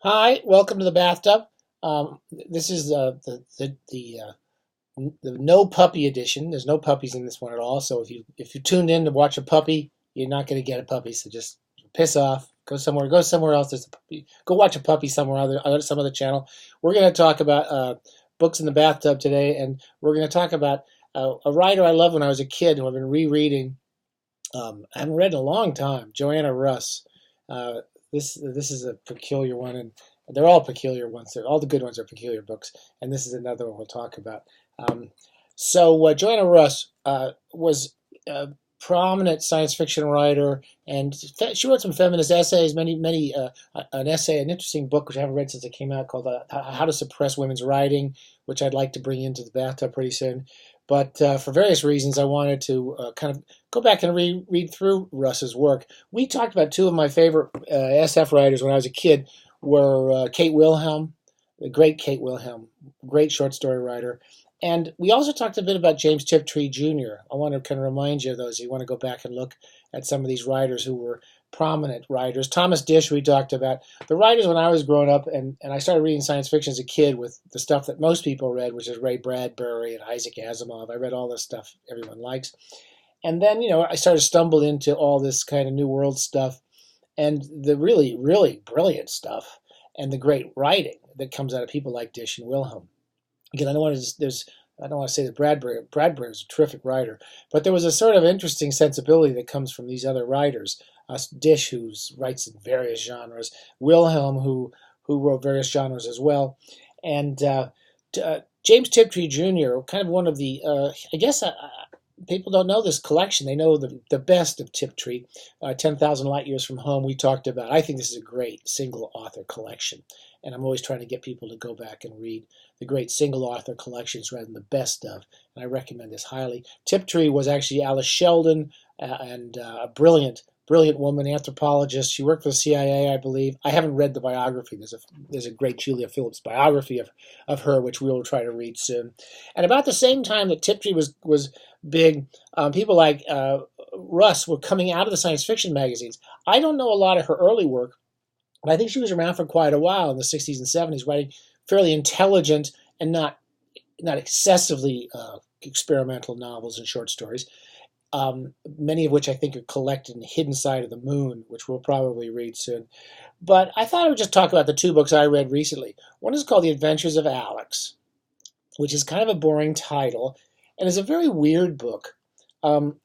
Hi, welcome to the bathtub. This is the no puppy edition. There's no puppies in this one at all. So if you tuned in to watch a puppy, you're not going to get a puppy. So just piss off. Go somewhere else. There's a puppy. Go watch a puppy somewhere some other channel. We're going to talk about books in the bathtub today, and we're going to talk about a writer I loved when I was a kid who I've been rereading. I haven't read in a long time. Joanna Russ. Uh, this is a peculiar one, and they're all peculiar ones. All the good ones are peculiar books, and this is another one we'll talk about. Um, Joanna Russ was a prominent science fiction writer, and she wrote some feminist essays. An interesting book which I haven't read since it came out called "How to Suppress Women's Writing," which I'd like to bring into the bathtub pretty soon. But for various reasons, I wanted to kind of go back and read through Russ's work. We talked about two of my favorite SF writers when I was a kid were Kate Wilhelm, the great Kate Wilhelm, great short story writer. And we also talked a bit about James Tiptree Jr. I want to kind of remind you of those. You want to go back and look at some of these writers who were prominent writers. Thomas Disch, we talked about. The writers when I was growing up, and I started reading science fiction as a kid with the stuff that most people read, which is Ray Bradbury and Isaac Asimov. I read all this stuff everyone likes. And then, I started to stumble into all this kind of New World stuff and the really, really brilliant stuff and the great writing that comes out of people like Disch and Wilhelm. Again, I don't want to say that Bradbury is a terrific writer, but there was a sort of interesting sensibility that comes from these other writers. Disch, who writes in various genres, Wilhelm, who wrote various genres as well, and James Tiptree Jr., kind of one of the, I guess people don't know this collection. They know the best of Tiptree, 10,000 Light Years from Home we talked about. I think this is a great single author collection, and I'm always trying to get people to go back and read the great single author collections rather than the best of, and I recommend this highly. Tiptree was actually Alice Sheldon, and a brilliant woman, anthropologist. She worked for the CIA, I believe. I haven't read the biography. There's a great Julia Phillips biography of her, which we will try to read soon. And about the same time that Tiptree was big, people like Russ were coming out of the science fiction magazines. I don't know a lot of her early work, but I think she was around for quite a while in the 60s and 70s, writing fairly intelligent and not excessively experimental novels and short stories. Many of which I think are collected in The Hidden Side of the Moon, which we'll probably read soon. But I thought I would just talk about the two books I read recently. One is called The Adventures of Alyx, which is kind of a boring title, and is a very weird book.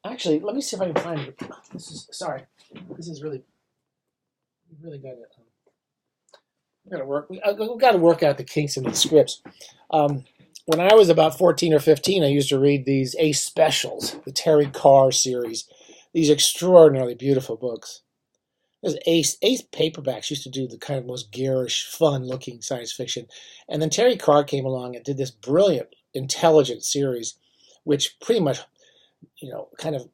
Actually, let me see if I can find it. This is really got to work. We've got to work out the kinks in these scripts. When I was about 14 or 15, I used to read these Ace Specials, the Terry Carr series, these extraordinarily beautiful books. Those Ace paperbacks used to do the kind of most garish, fun-looking science fiction. And then Terry Carr came along and did this brilliant, intelligent series, which pretty much, kind of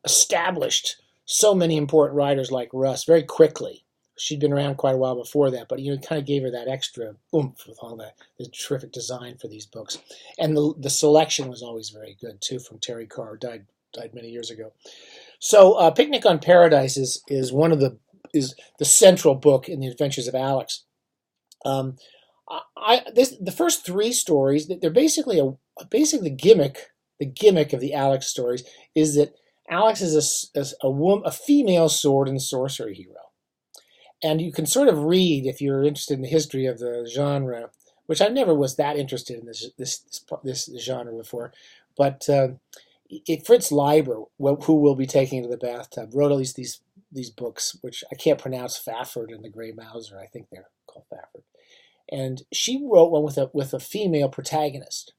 established so many important writers like Russ very quickly. She'd been around quite a while before that, but kind of gave her that extra oomph with all the terrific design for these books. And the selection was always very good, too, from Terry Carr, died many years ago. So Picnic on Paradise is the central book in the Adventures of Alyx. The first three stories, they're basically the gimmick of the Alyx stories is that Alyx is a female sword and sorcery hero. And you can sort of read, if you're interested in the history of the genre, which I never was that interested in this genre before, but Fritz Leiber, who will be taking into the bathtub, wrote at least these books, which I can't pronounce, Fafford and the Grey Mouser, I think they're called Fafford. And she wrote one with a female protagonist.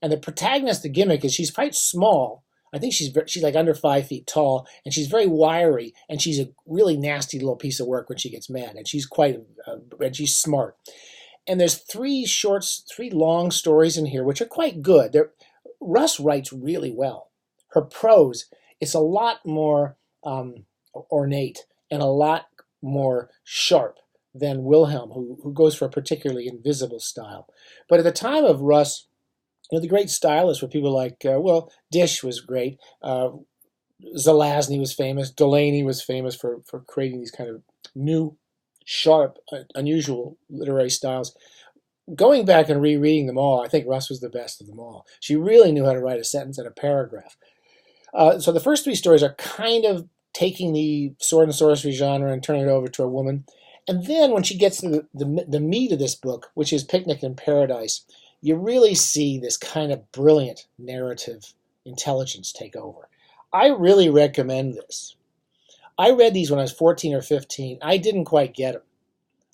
And the protagonist, the gimmick is she's quite small. I think she's like under 5 feet tall, and she's very wiry, and she's a really nasty little piece of work when she gets mad, and she's and she's smart. And there's three long stories in here, which are quite good. Russ writes really well. Her prose is a lot more ornate and a lot more sharp than Wilhelm, who goes for a particularly invisible style. But at the time of Russ, the great stylists were people like, Disch was great. Zelazny was famous. Delaney was famous for creating these kind of new sharp, unusual literary styles. Going back and rereading them all, I think Russ was the best of them all. She really knew how to write a sentence and a paragraph. So the first three stories are kind of taking the sword and sorcery genre and turning it over to a woman. And then when she gets to the meat of this book, which is Picnic in Paradise, you really see this kind of brilliant narrative intelligence take over. I really recommend this. I read these when I was 14 or 15. I didn't quite get them.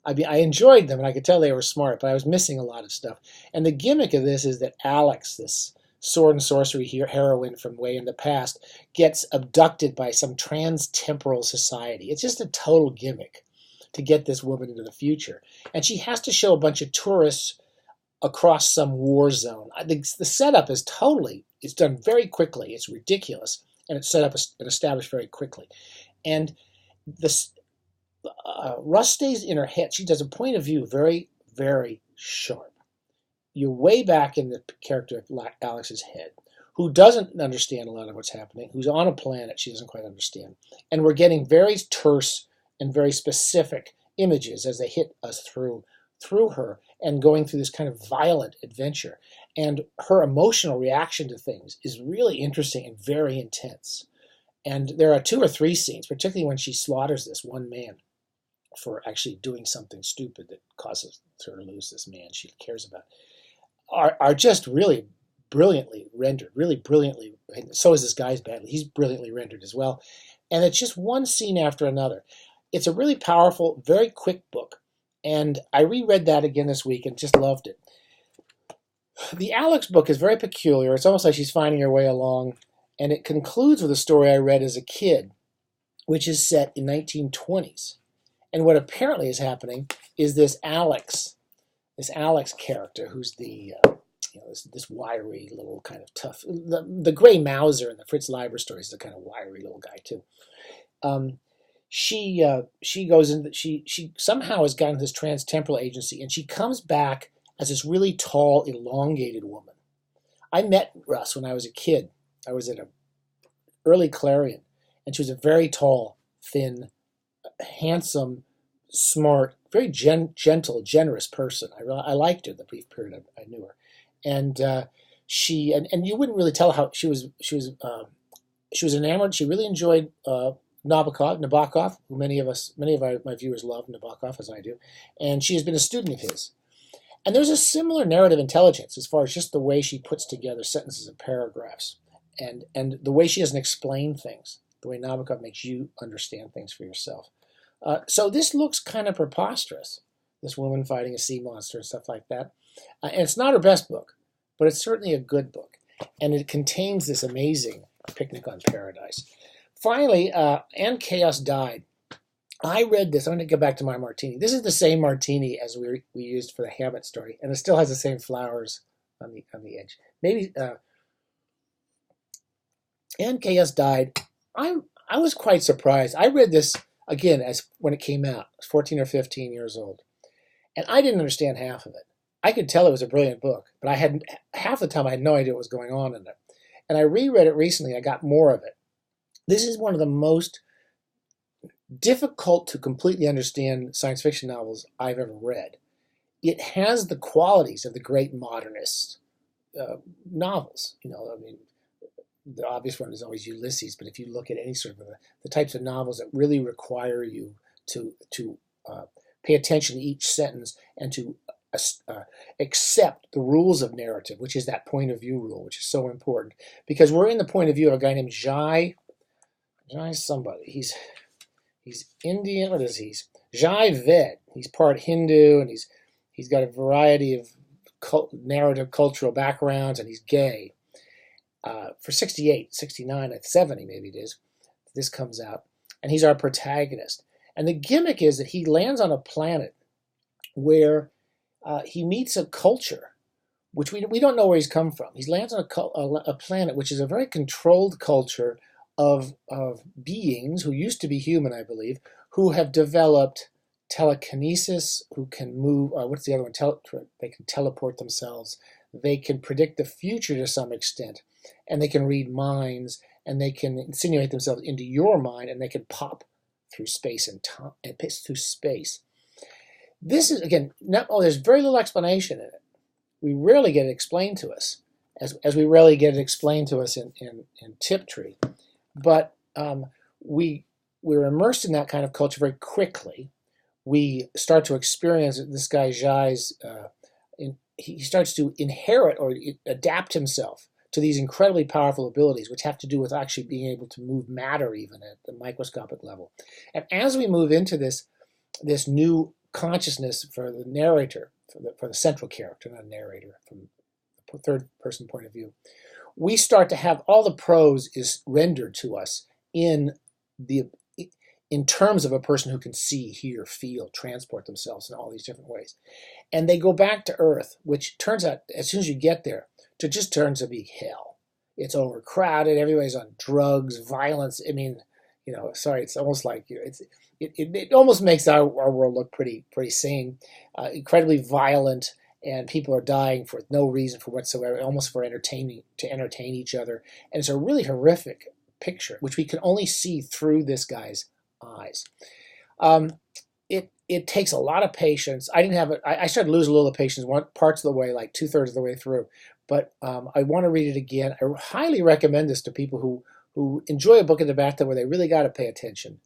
I enjoyed them, and I could tell they were smart, but I was missing a lot of stuff. And the gimmick of this is that Alyx, this sword and sorcery heroine from way in the past, gets abducted by some trans-temporal society. It's just a total gimmick to get this woman into the future. And she has to show a bunch of tourists across some war zone. The setup is it's done very quickly. It's ridiculous, and it's set up and established very quickly. And this Russ stays in her head. She does a point of view very, very sharp. You're way back in the character of Alyx's head, who doesn't understand a lot of what's happening, who's on a planet she doesn't quite understand. And we're getting very terse and very specific images as they hit us through her and going through this kind of violent adventure. And her emotional reaction to things is really interesting and very intense. And there are 2 or 3 scenes, particularly when she slaughters this one man for actually doing something stupid that causes her to lose this man she cares about, are just really brilliantly rendered, really brilliantly. So is this guy's badly. He's brilliantly rendered as well. And it's just one scene after another. It's a really powerful, very quick book. And I reread that again this week and just loved it. The Alyx book is very peculiar. It's almost like she's finding her way along. And it concludes with a story I read as a kid, which is set in 1920s. And what apparently is happening is this Alyx character, who's the this wiry little kind of tough, the Gray Mauser in the Fritz Leiber stories is a kind of wiry little guy too. She goes in. She somehow has gotten this trans-temporal agency, and she comes back as this really tall, elongated woman. I met Russ when I was a kid. I was at an early Clarion, and she was a very tall, thin, handsome, smart, very gentle, generous person. I liked her the brief period I knew her, and you wouldn't really tell how she was enamored. She really enjoyed Nabokov, who many of my viewers love Nabokov as I do, and she has been a student of his. And there's a similar narrative intelligence as far as just the way she puts together sentences and paragraphs, and the way she doesn't explain things, the way Nabokov makes you understand things for yourself. So this looks kind of preposterous, this woman fighting a sea monster and stuff like that. And it's not her best book, but it's certainly a good book. And it contains this amazing Picnic on Paradise. Finally, And Chaos Died. I read this. I'm going to go back to my martini. This is the same martini as we used for the Hammett story, and it still has the same flowers on the edge. Maybe And Chaos Died. I was quite surprised. I read this again as when it came out. I was 14 or 15 years old, and I didn't understand half of it. I could tell it was a brilliant book, but half the time I had no idea what was going on in it. And I reread it recently. I got more of it. This is one of the most difficult to completely understand science fiction novels I've ever read. It has the qualities of the great modernist novels. The obvious one is always Ulysses, but if you look at any sort of the types of novels that really require you to pay attention to each sentence and to accept the rules of narrative, which is that point of view rule, which is so important, because we're in the point of view of a guy named Jai somebody. He's Indian. What is he? Jai Ved. He's part Hindu, and he's got a variety of narrative cultural backgrounds, and he's gay. For 68, 69, 70 maybe it is, this comes out, and he's our protagonist. And the gimmick is that he lands on a planet where he meets a culture which we don't know where he's come from. He lands on a planet which is a very controlled culture of beings who used to be human, I believe, who have developed telekinesis, who can move, what's the other one? They can teleport themselves. They can predict the future to some extent, and they can read minds, and they can insinuate themselves into your mind, and they can pop through space and time, through space. This is, again, there's very little explanation in it. We rarely get it explained to us, as we rarely get it explained to us in Tiptree. But we're immersed in that kind of culture very quickly. We start to experience this guy Jai's, he starts to inherit or adapt himself to these incredibly powerful abilities, which have to do with actually being able to move matter even at the microscopic level. And as we move into this new consciousness for the narrator, for the central character, not narrator, from the third person point of view, we start to have all the prose is rendered to us in terms of a person who can see, hear, feel, transport themselves in all these different ways. And they go back to Earth, which turns out, as soon as you get there, to just turns to be hell. It's overcrowded, everybody's on drugs, violence. I mean, it's almost like it almost makes our world look pretty sane, incredibly violent, and people are dying for no reason for whatsoever, almost to entertain each other. And it's a really horrific picture, which we can only see through this guy's eyes. It takes a lot of patience. I didn't have it. I started losing a little of patience parts of the way, like 2/3 of the way through. But I want to read it again. I highly recommend this to people who enjoy a book in the bathtub where they really got to pay attention,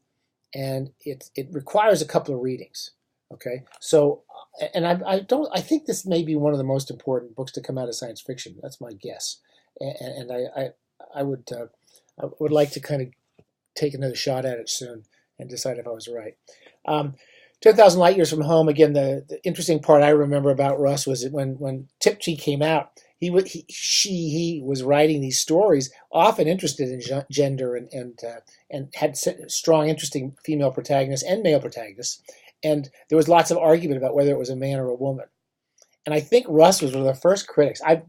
and it requires a couple of readings. Okay, so I think this may be one of the most important books to come out of science fiction. That's my guess, and I would like to kind of take another shot at it soon and decide if I was right. 10,000 Light Years from Home, again, the interesting part I remember about Russ was that when Tiptree came out, he was writing these stories, often interested in gender and had strong, interesting female protagonists and male protagonists. And there was lots of argument about whether it was a man or a woman. And I think Russ was one of the first critics. I'm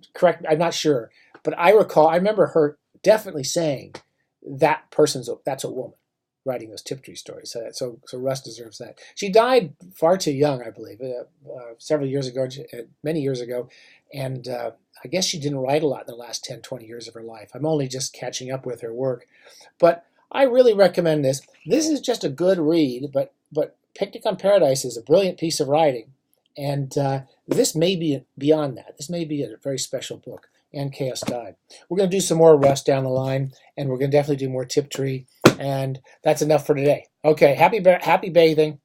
not sure, but I remember her definitely saying that's a woman writing those Tiptree stories. So Russ deserves that. She died far too young, I believe, several years ago, many years ago, and I guess she didn't write a lot in the last 10, 20 years of her life. I'm only just catching up with her work. But I really recommend this. This is just a good read, but Picnic on Paradise is a brilliant piece of writing, and this may be beyond that. This may be a very special book. And Chaos died. We're going to do some more Russ down the line, and we're going to definitely do more Tiptree, and that's enough for today. Okay, happy bathing.